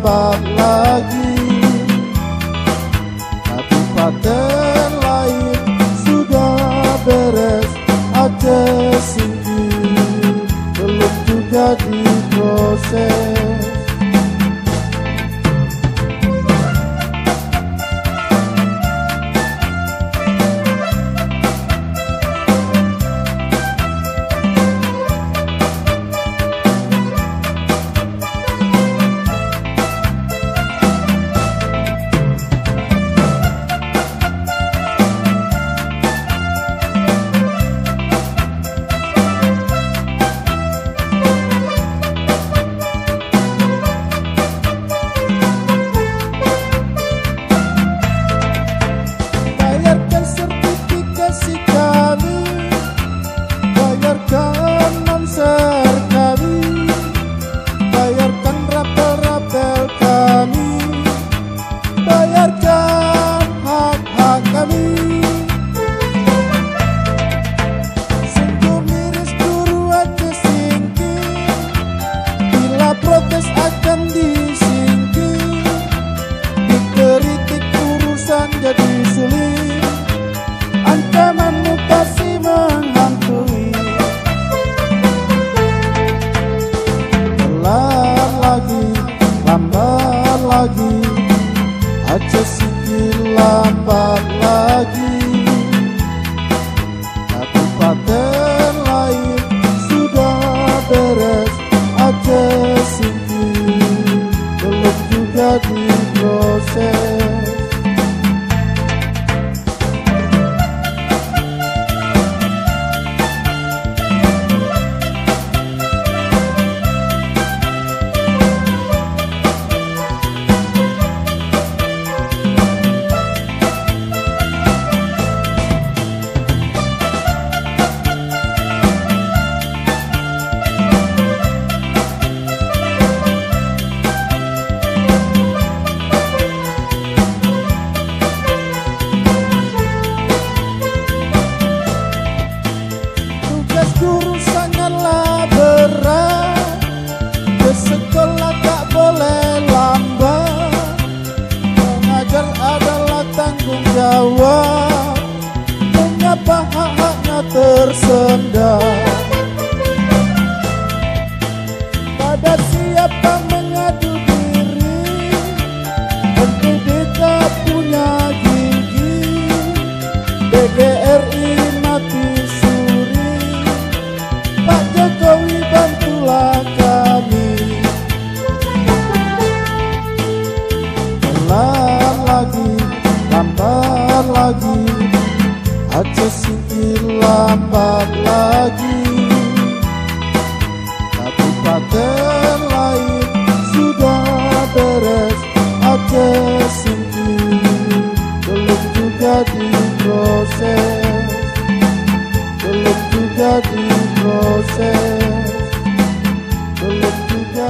lambat lagi. Kabupaten lain sudah beres, Aceh singkir belum juga diproses. Protes akan disingkir, dikritik urusan jadi sulit, ancaman mutasi menghantui. Pelan lagi, lambat lagi, Aceh singkir lambat lagi. Kabupaten lain sudah beres, Aceh singkir belum juga diproses. Guru sangatlah berat, ke sekolah tak boleh lambat, mengajar adalah tanggung jawab, mengapa hak-haknya tersendat? Pada siapa mengadu diri, NPD tak punya gigi, BGRI mati suri, Pak Jokowi bantulah kami. Pelan lagi, lambat lagi, Aceh singkir lambat lagi. Kabupaten lain sudah beres, Aceh singkir belum juga diproses, belum juga diproses, belum juga